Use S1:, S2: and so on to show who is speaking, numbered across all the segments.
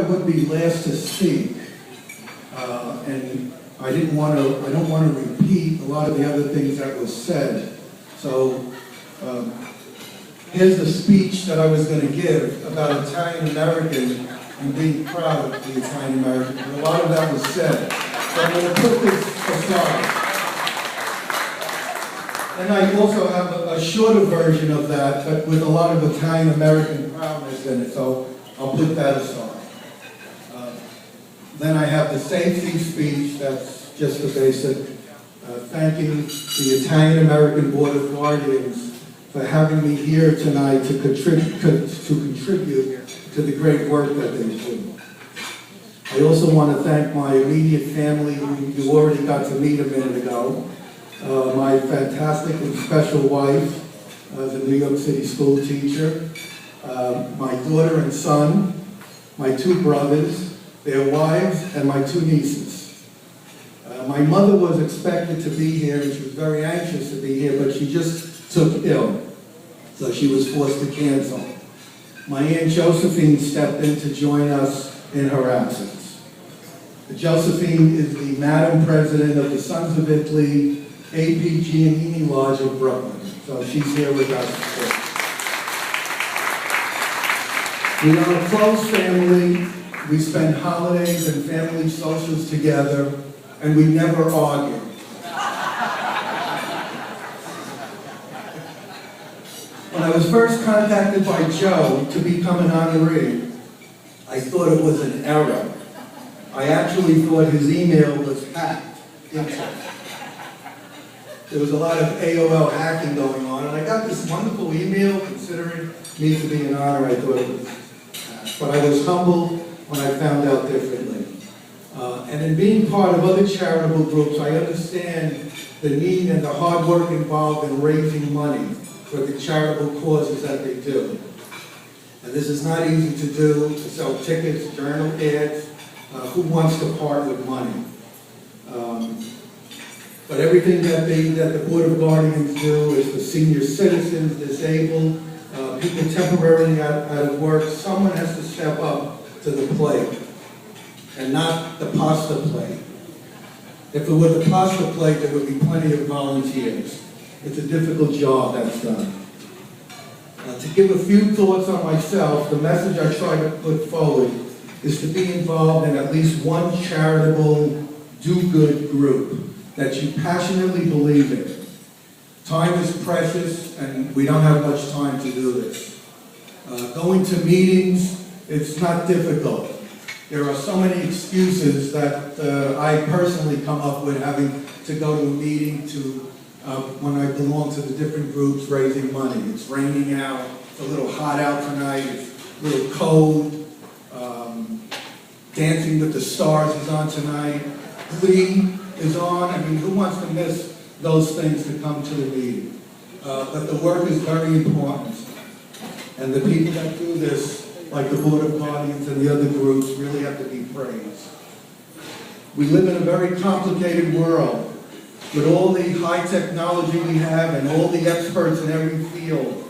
S1: would be last to speak, and I don't want to repeat a lot of the other things that was said. So here's the speech that I was going to give about Italian American and being proud of the Italian American. And a lot of that was said. So I'm going to put this aside. And I also have a shorter version of that, but with a lot of Italian American proudness in it. So I'll put that aside. Then I have the safety speech. That's just the basic. Thanking the Italian American Board of Guardians for having me here tonight to contribute to the great work that they do. I also want to thank my immediate family, who you already got to meet a minute ago. My fantastic and special wife, the New York City school teacher, my daughter and son, my two brothers, their wives, and my two nieces. My mother was expected to be here, and she was very anxious to be here, but she just took ill, so she was forced to cancel. My Aunt Josephine stepped in to join us in her absence. Josephine is the Madam President of the Sons of Italy APG and Eating Lodge of Brooklyn, so she's here with us. We are a close family. We spend holidays and family socials together, and we never argue. When I was first contacted by Joe to become an honoree, I thought it was an error. I actually thought his email was hacked into. There was a lot of AOL hacking going on, and I got this wonderful email considering me to be an honor. I thought it was hacked. But I was humbled when I found out differently. And in being part of other charitable groups, I understand the need and the hard work involved in raising money for the charitable causes that they do. And this is not easy to do, to sell tickets, journal ads. Who wants to part with money? But everything that the Board of Guardians do is for senior citizens, disabled, people temporarily out of work. Someone has to step up to the plate, and not the pasta plate. If it were the pasta plate, there would be plenty of volunteers. It's a difficult job that's done. To give a few thoughts on myself, the message I try to put forward is to be involved in at least one charitable do-good group that you passionately believe in. Time is precious, and we don't have much time to do this. Going to meetings, it's not difficult. There are so many excuses that I personally come up with, having to go to a meeting when I belong to the different groups raising money. It's raining out, it's a little hot out tonight, it's a little cold. Dancing with the Stars is on tonight. Glee is on. I mean, who wants to miss those things to come to the meeting? But the work is very important. And the people that do this, like the Board of Guardians and the other groups, really have to be praised. We live in a very complicated world with all the high technology we have and all the experts in every field.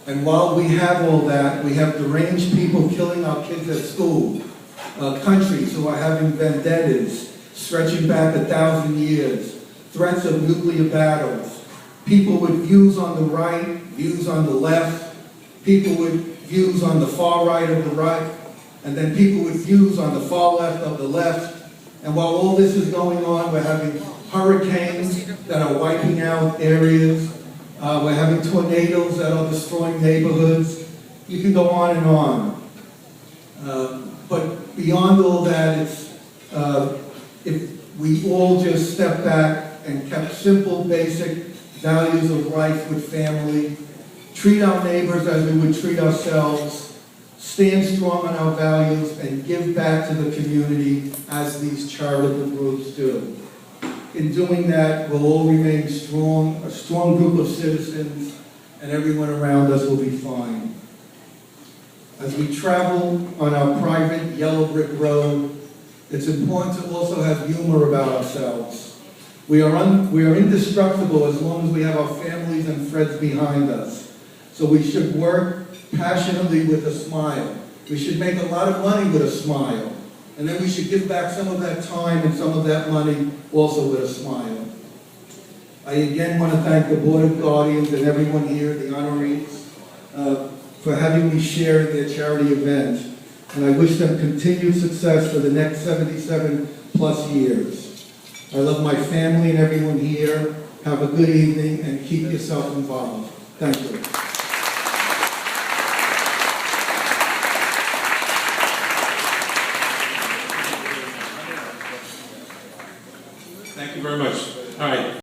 S1: And while we have all that, we have deranged people killing our kids at school, countries who are having vendettas stretching back 1,000 years, threats of nuclear battles, people with views on the right, views on the left, people with views on the far right of the right, and then people with views on the far left of the left. And while all this is going on, we're having hurricanes that are wiping out areas. We're having tornadoes that are destroying neighborhoods. You can go on and on. But beyond all that, it's if we all just step back and kept simple, basic values of life with family, treat our neighbors as we would treat ourselves, stand strong on our values, and give back to the community as these charitable groups do. In doing that, we'll all remain strong, a strong group of citizens, and everyone around us will be fine. As we travel on our private yellow brick road, it's important to also have humor about ourselves. We are indestructible as long as we have our families and friends behind us. So we should work passionately with a smile. We should make a lot of money with a smile. And then we should give back some of that time and some of that money also with a smile. I again want to thank the Board of Guardians and everyone here, the honorees, for having me share in their charity event. And I wish them continued success for the next 77 plus years. I love my family and everyone here. Have a good evening and keep yourself involved. Thank you.